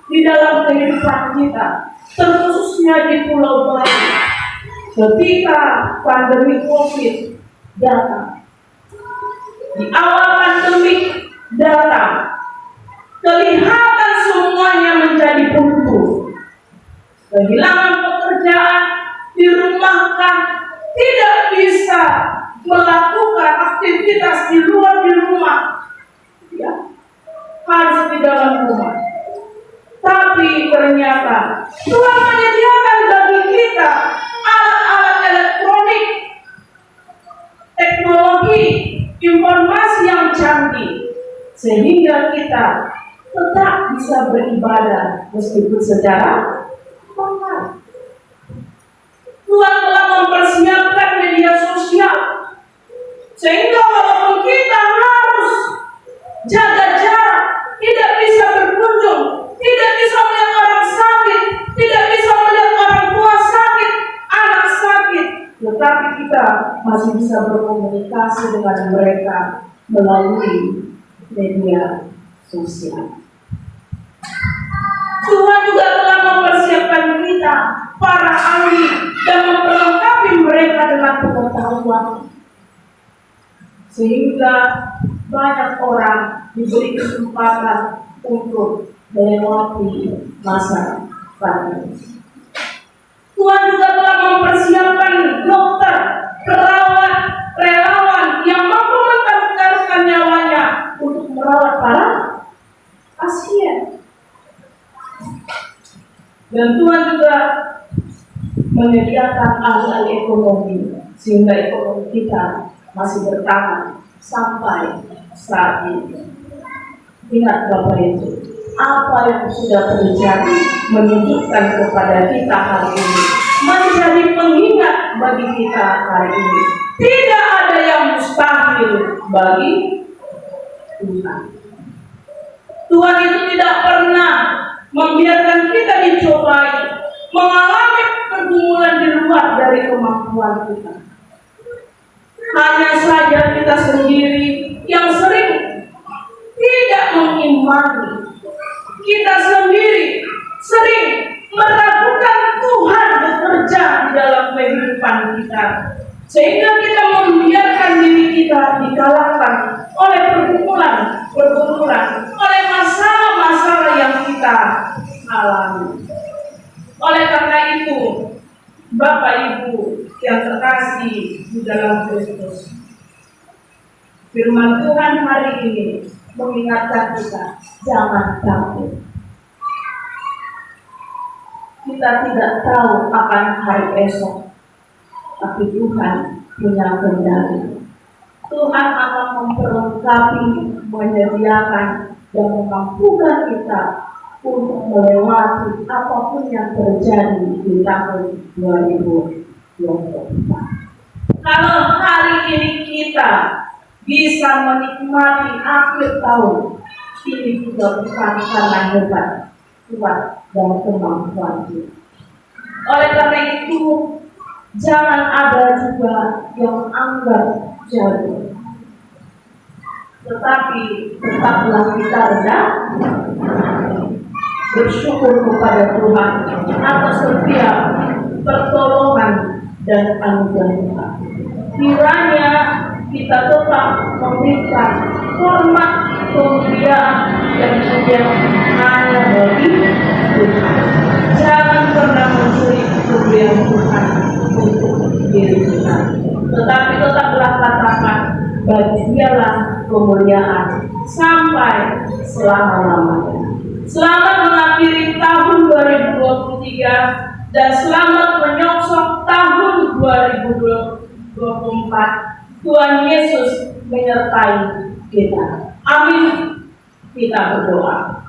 di dalam kehidupan kita, terkhususnya di Pulau Bali. Ketika pandemi COVID datang, di awal pandemi datang, kelihatan semuanya menjadi buntu. Kehilangan pekerjaan, dirumahkan, tidak bisa melakukan aktivitas di rumah, ya, harus di dalam rumah. Tapi ternyata Tuhan menyediakan bagi kita alat-alat elektronik, teknologi, informasi yang canggih, sehingga kita tetap bisa beribadah meskipun secara online. Tuhan telah mempersiapkan media sosial, sehingga walaupun kita harus jaga jarak, tidak bisa berkunjung, tidak bisa melihat orang sakit, tidak bisa melihat orang tua sakit, anak sakit, tetapi kita masih bisa berkomunikasi dengan mereka melalui media sosial. Tuhan juga telah mempersiapkan kita, para ahli, dan memperlengkapi mereka dengan pengetahuan, sehingga banyak orang diberi kesempatan untuk melewati masa pandemi. Tuhan juga telah mempersiapkan dokter, perawat, relawan yang mampu mengorbankan nyawanya untuk merawat para pasien. Dan Tuhan juga menyediakan ahli ekonomi, sehingga ekonomi kita masih bertahan sampai saat ini. Ingat Bapak Ibu, apa yang sudah terjadi menunjukkan kepada kita hari ini, menjadi pengingat bagi kita hari ini. Tidak ada yang mustahil bagi Tuhan. Tuhan itu tidak pernah membiarkan kita dicobai, mengalami pergumulan di luar dari kemampuan kita. Hanya saja kita sendiri yang sering tidak mengimani. Kita sendiri sering meragukan Tuhan bekerja di dalam kehidupan kita, sehingga kita membiarkan diri kita dikalahkan oleh pergumulan, oleh masalah-masalah yang kita alami. Oleh karena itu, Bapak Ibu yang terkasih di dalam Kristus, firman Tuhan hari ini mengingatkan kita, jangan takut. Kita tidak tahu akan hari esok, tapi Tuhan punya kendali. Tuhan akan memperlengkapi, menyediakan, dan memampukan kita untuk melewati apapun yang terjadi di tahun 2024. Kalau hari ini kita bisa menikmati akhir tahun, ini juga bukan karena hebat, kuat, dan kemampuan kita. Oleh karena itu, jangan ada juga yang anggap jauh, tetapi tetaplah kita rendah, bersyukur kepada Tuhan atas setiap pertolongan dan anugerah. Kiranya kita tetap memberikan hormat, kemuliaan, dan pujian hanya bagi Tuhan. Jangan pernah mencuri kemuliaan Tuhan untuk diri kita, tetapi tetaplah katakan, bagi Dialah kemuliaan sampai selama-lamanya. Selamat mengakhiri tahun 2023 dan selamat menyongsong tahun 2024. Tuhan Yesus menyertai kita. Amin. Kita berdoa.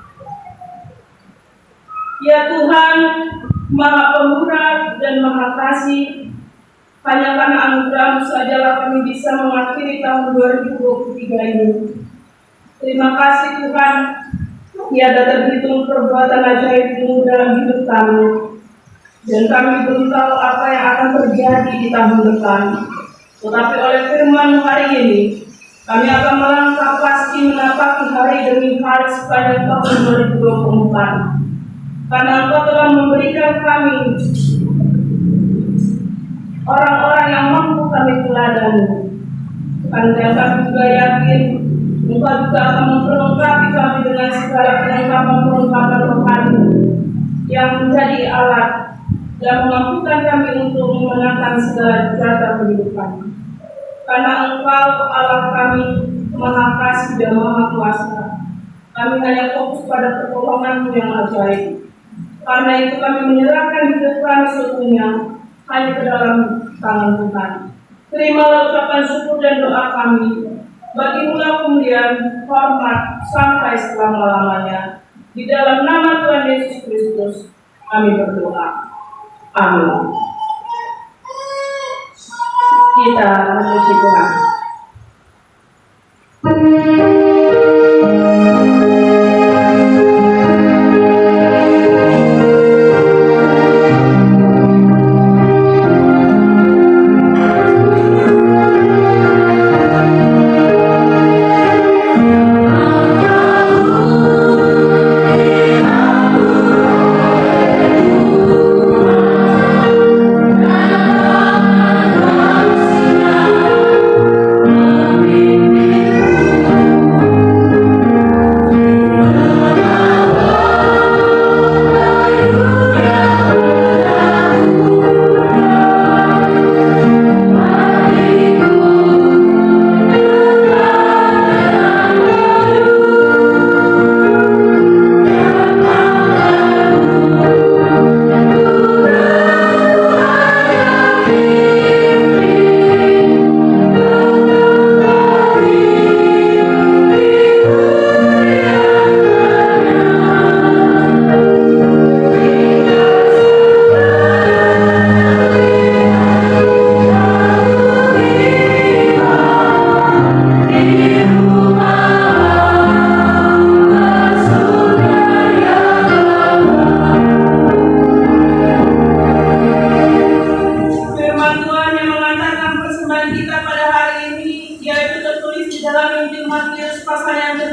Ya Tuhan, Maha Pemurah dan Maha Kasih, hanya karena anugerah-Mu sajalah kami bisa mengakhiri tahun 2023 ini. Terima kasih Tuhan, tiada terhitung perbuatan ajaib-Mu dalam hidup kami, dan kami belum tahu apa yang akan terjadi di tahun depan. Tetapi oleh firman hari ini, kami akan melangkah pasti menapaki hari demi hari sepanjang tahun 2024. Karena Engkau telah memberikan kami orang-orang yang mampu kami teladani. Dan kami juga yakin Engkau juga akan memperlengkapi kami dengan segala perlengkapan rohani yang menjadi alat dan memampukan kami untuk memenangkan segala jasa kehidupan. Karena Engkau Allah kami Maha Kasih dan Maha Kuasa, kami hanya fokus pada pertolongan-Mu yang ajaib. Karena itu kami menyerahkan hidup kami sepenuhnya hanya ke dalam tangan Tuhan. Terimalah ucapan syukur dan doa kami. Bagi-Mu kemuliaan, hormat sampai selama-lamanya. Di dalam nama Tuhan Yesus Kristus, kami berdoa. Amin. Kita memuji Tuhan.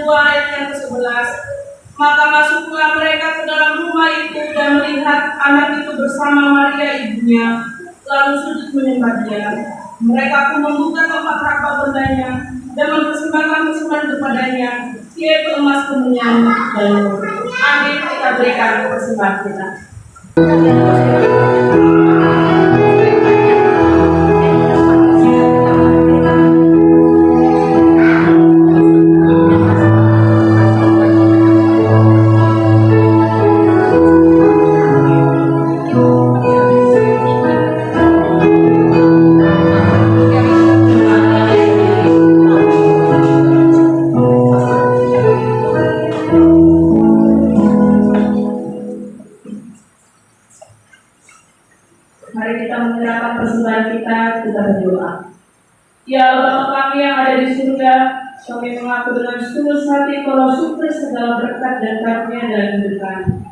2 ayat yang ke-11. Maka masuklah mereka ke dalam rumah itu dan melihat anak itu bersama Maria ibunya, lalu sujud menyembah dia. Mereka pun membuka tempat harta bendanya dan mempersembahkan persembahan kepadanya, yaitu emas, kemenyan, dan mur. Amin. Kita berikan persembahan kita. Mari kita menyerahkan persembahan kita berdoa. Ya Allah kami yang ada di surga, kami mengaku dengan setulus hati kalau syukur segala berkat dan karunia dalam hidup kami.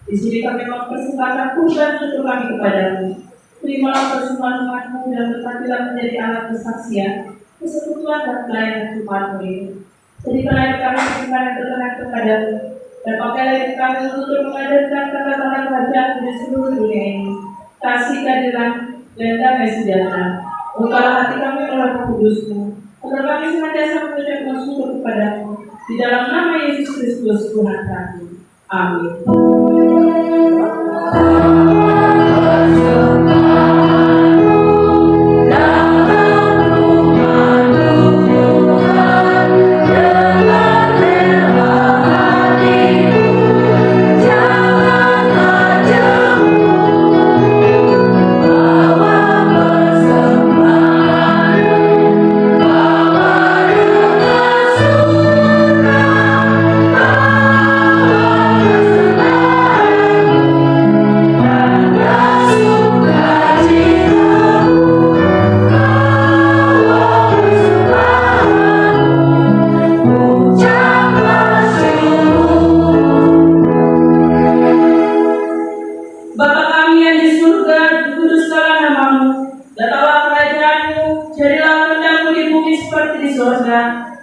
Di sini kami mempersembahkan kurban syukur kami kepadamu. Terimalah persembahan umatmu dan berkatilah menjadi alat kesaksian, persekutuan dan pelayanan umatmu ini. Jadikanlah kami persembahan yang berkenan kepadamu, dan pakailah kami untuk mengadakan tanda-tanda kerajaan di seluruh dunia ini. Kasih keadilan dan damai sejahtera. Bukalah hati kami oleh Roh Kudus-Mu, agar kami senantiasa mengucapkan syukur kepadamu. Di dalam nama Yesus Kristus Tuhan kami. Amin.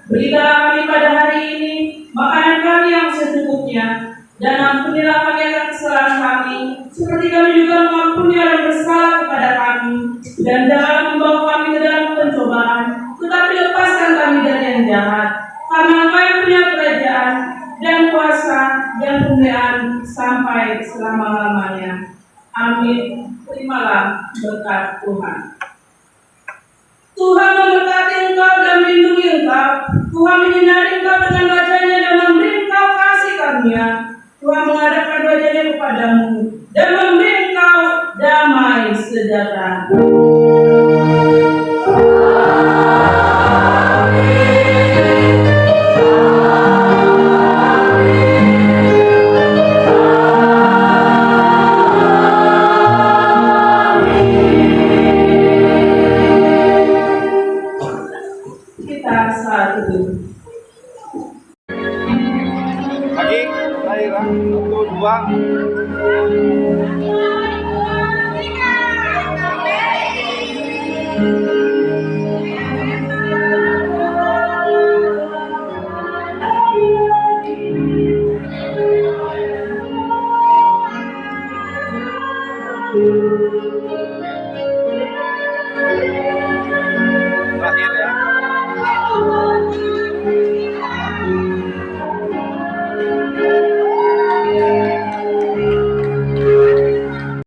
Berikanlah kami pada hari ini makanan kami yang secukupnya, dan ampunilah kami akan kesalahan kami, seperti kami juga mengampuni orang bersalah kepada kami, dan janganlah membawa kami ke dalam pencobaan, tetapi lepaskan kami dari yang jahat. Karena Engkau yang punya kerajaan dan kuasa dan kemuliaan sampai selama-lamanya. Amin. Terimalah berkat Tuhan. Tuhan memberkati engkau dan melindungi engkau. Tuhan menyinari engkau dengan wajah-Nya dan memberi engkau kasih karunia. Tuhan menghadapkan wajah-Nya kepadamu dan memberi engkau damai sejahtera. Lagi, lahiran, 1, 2.